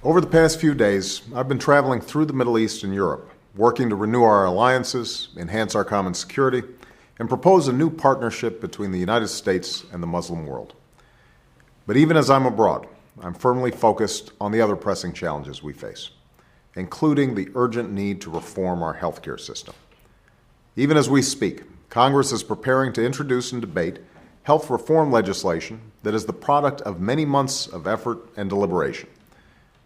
Over the past few days, I've been traveling through the Middle East and Europe, working to renew our alliances, enhance our common security, and propose a new partnership between the United States and the Muslim world. But even as I'm abroad, I'm firmly focused on the other pressing challenges we face, including the urgent need to reform our healthcare system. Even as we speak, Congress is preparing to introduce and debate health reform legislation that is the product of many months of effort and deliberation.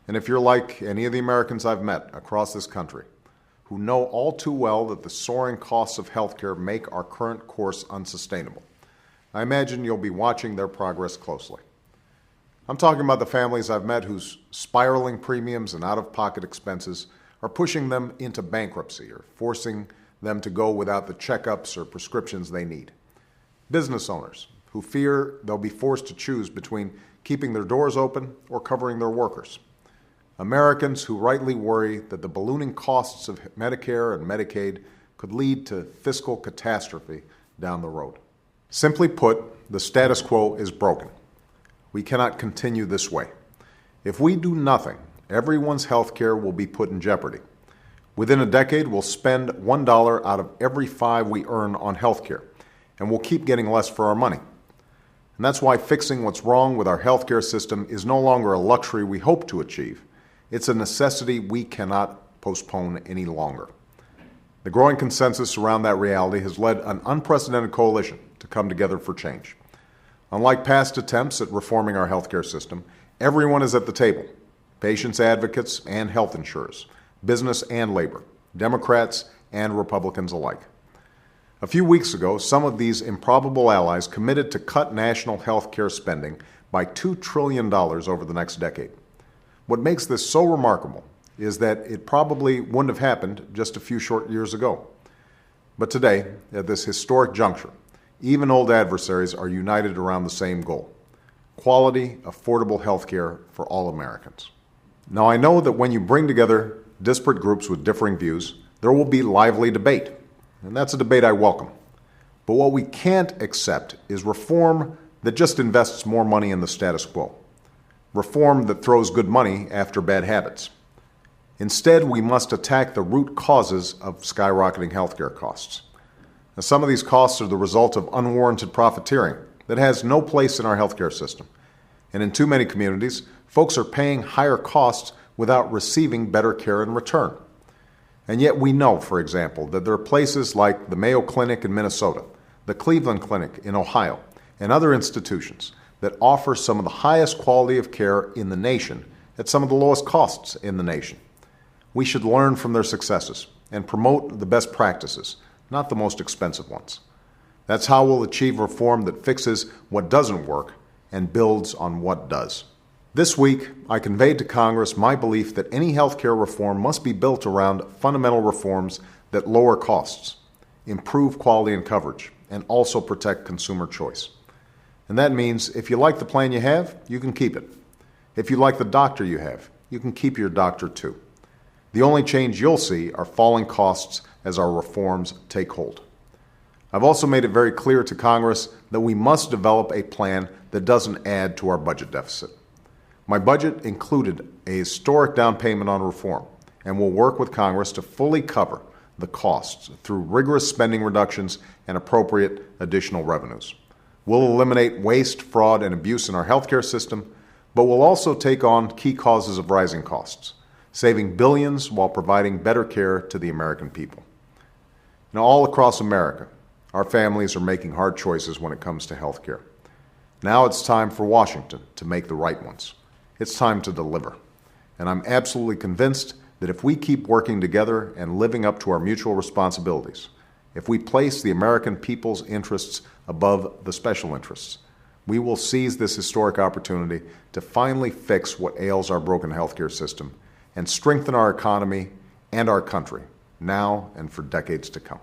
And if you're like any of the Americans I've met across this country, who know all too well that the soaring costs of healthcare make our current course unsustainable, I imagine you'll be watching their progress closely. I'm talking about the families I've met whose spiraling premiums and out-of-pocket expenses are pushing them into bankruptcy or forcing them to go without the checkups or prescriptions they need. Business owners who fear they'll be forced to choose between keeping their doors open or covering their workers. Americans who rightly worry that the ballooning costs of Medicare and Medicaid could lead to fiscal catastrophe down the road. Simply put, the status quo is broken. We cannot continue this way. If we do nothing, everyone's health care will be put in jeopardy. Within a decade, we'll spend $1 out of every 5 we earn on health care, and we'll keep getting less for our money. And that's why fixing what's wrong with our health care system is no longer a luxury we hope to achieve. It's a necessity we cannot postpone any longer. The growing consensus around that reality has led an unprecedented coalition to come together for change. Unlike past attempts at reforming our healthcare system, everyone is at the table: patients, advocates, and health insurers, business and labor, Democrats and Republicans alike. A few weeks ago, some of these improbable allies committed to cut national health care spending by $2 trillion over the next decade. What makes this so remarkable is that it probably wouldn't have happened just a few short years ago. But today, at this historic juncture, even old adversaries are united around the same goal: quality, affordable health care for all Americans. Now, I know that when you bring together disparate groups with differing views, there will be lively debate, and that's a debate I welcome. But what we can't accept is reform that just invests more money in the status quo. Reform that throws good money after bad habits. Instead, we must attack the root causes of skyrocketing healthcare costs. Now, some of these costs are the result of unwarranted profiteering that has no place in our healthcare system. And in too many communities, folks are paying higher costs without receiving better care in return. And yet we know, for example, that there are places like the Mayo Clinic in Minnesota, the Cleveland Clinic in Ohio, and other institutions that offer some of the highest quality of care in the nation at some of the lowest costs in the nation. We should learn from their successes and promote the best practices, not the most expensive ones. That's how we'll achieve reform that fixes what doesn't work and builds on what does. This week, I conveyed to Congress my belief that any healthcare reform must be built around fundamental reforms that lower costs, improve quality and coverage, and also protect consumer choice. And that means if you like the plan you have, you can keep it. If you like the doctor you have, you can keep your doctor too. The only change you'll see are falling costs as our reforms take hold. I've also made it very clear to Congress that we must develop a plan that doesn't add to our budget deficit. My budget included a historic down payment on reform, and will work with Congress to fully cover the costs through rigorous spending reductions and appropriate additional revenues. We'll eliminate waste, fraud, and abuse in our healthcare system, but we'll also take on key causes of rising costs, saving billions while providing better care to the American people. Now, all across America, our families are making hard choices when it comes to healthcare. Now it's time for Washington to make the right ones. It's time to deliver. And I'm absolutely convinced that if we keep working together and living up to our mutual responsibilities, if we place the American people's interests above the special interests, we will seize this historic opportunity to finally fix what ails our broken healthcare system and strengthen our economy and our country now and for decades to come.